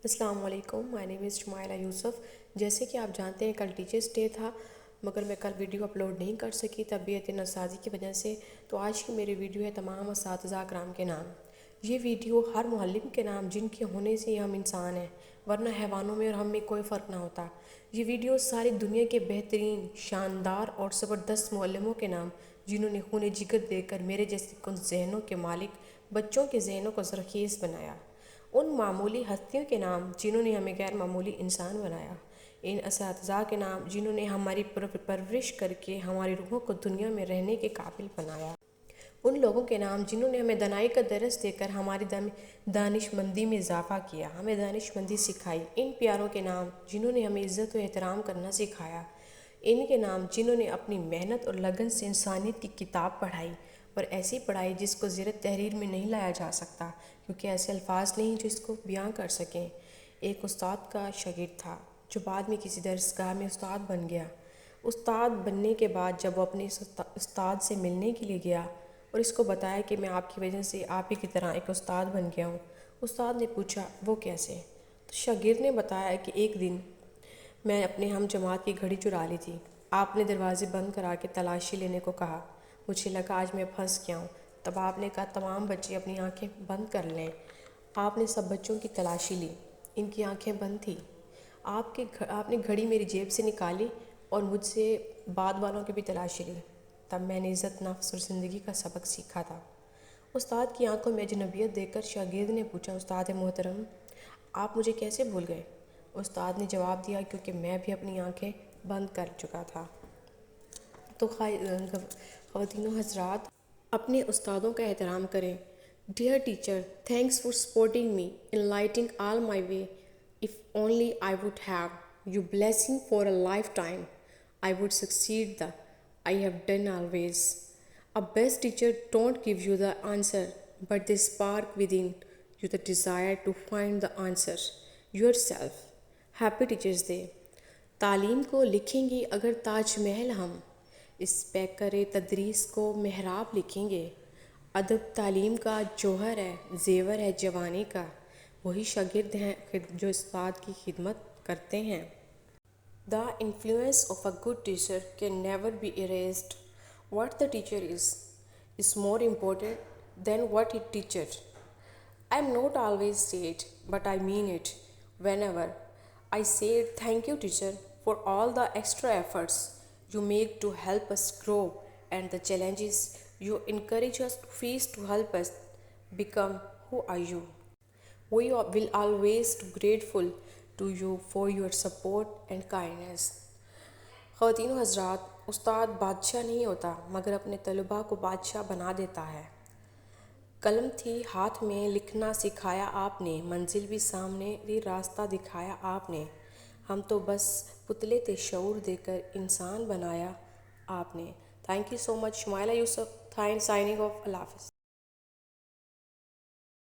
السلام علیکم، مائی نیم از شمائلہ یوسف۔ جیسے کہ آپ جانتے ہیں کل ٹیچرس ڈے تھا، مگر میں کل ویڈیو اپلوڈ نہیں کر سکی طبیعت ناسازی کی وجہ سے۔ تو آج کی میری ویڈیو ہے تمام اساتذہ کرام کے نام۔ یہ ویڈیو ہر معلم کے نام جن کے ہونے سے ہم انسان ہیں، ورنہ حیوانوں میں اور ہم میں کوئی فرق نہ ہوتا۔ یہ ویڈیو ساری دنیا کے بہترین، شاندار اور زبردست معلموں کے نام، جنہوں نے خون جگر دے کر میرے جیسے کن ذہنوں کے مالک بچوں کے ذہنوں کو زرخیز بنایا۔ ان معمولی ہستیوں کے نام جنہوں نے ہمیں غیر معمولی انسان بنایا۔ ان اساتذہ کے نام جنہوں نے ہماری پرورش کر کے ہماری روحوں کو دنیا میں رہنے کے قابل بنایا۔ ان لوگوں کے نام جنہوں نے ہمیں دانائی کا درس دے کر ہماری دانش مندی میں اضافہ کیا، ہمیں دانش مندی سکھائی۔ ان پیاروں کے نام جنہوں نے ہمیں عزت و احترام کرنا سکھایا۔ ان کے نام جنہوں نے اپنی محنت اور لگن سے انسانیت کی کتاب پڑھائی، اور ایسی پڑھائی جس کو زیر تحریر میں نہیں لایا جا سکتا، کیونکہ ایسے الفاظ نہیں جو اس کو بیان کر سکیں۔ ایک استاد کا شاگرد تھا جو بعد میں کسی درسگاہ میں استاد بن گیا۔ استاد بننے کے بعد جب وہ اپنے استاد سے ملنے کے لیے گیا اور اس کو بتایا کہ میں آپ کی وجہ سے آپ ہی کی طرح ایک استاد بن گیا ہوں، استاد نے پوچھا وہ کیسے؟ تو شاگرد نے بتایا کہ ایک دن میں اپنے ہم جماعت کی گھڑی چرا لی تھی۔ آپ نے دروازے بند کرا کے تلاشی لینے کو کہا۔ مجھے لگا آج میں پھنس گیا ہوں۔ تب آپ نے کہا تمام بچے اپنی آنکھیں بند کر لیں۔ آپ نے سب بچوں کی تلاشی لی، ان کی آنکھیں بند تھیں۔ آپ نے گھڑی میری جیب سے نکالی اور مجھ سے بعد والوں کی بھی تلاشی لی۔ تب میں نے عزت نفس اور زندگی کا سبق سیکھا تھا۔ استاد کی آنکھوں میں اجنبیت دیکھ کر شاگرد نے پوچھا استاد محترم، آپ مجھے کیسے بھول گئے؟ استاد نے جواب دیا کیونکہ میں بھی اپنی آنکھیں بند کر چکا تھا۔ تو خواتین و حضرات، اپنے استادوں کا احترام کریں۔ Dear teacher, thanks for supporting me in lighting all my way. If only I would have your blessing for a lifetime, I would succeed the I have done always. A best teacher don't give you the answer, but they spark within you the desire to find the answer yourself. Happy Teachers Day. تعلیم کو لکھیں گے اگر تاج محل ہم، اس پیکر تدریس کو محراب لکھیں گے۔ ادب تعلیم کا جوہر ہے، زیور ہے جوانی کا، وہی شاگرد ہیں جو استاد کی خدمت کرتے ہیں۔ The influence of a good teacher can never be erased. What the teacher is more important than what he teaches. I'm not always say it, but I mean it. Whenever I say thank you teacher for all the extra efforts you make to help us grow and the challenges you encourage us to face to help us become who are you. We will always be grateful to you for your support and kindness. خواتین و حضرات، استاد بادشاہ نہیں ہوتا مگر اپنے طلباء کو بادشاہ بنا دیتا ہے۔ قلم تھی ہاتھ میں، لکھنا سکھایا آپ نے، منزل بھی سامنے تھی، راستہ دکھایا آپ نے۔ ہم تو بس پتلے تھے شعور دے کر انسان بنایا آپ نے۔ Thank you so much, Shumaila Yousuf, signing off, اللہ حافظ۔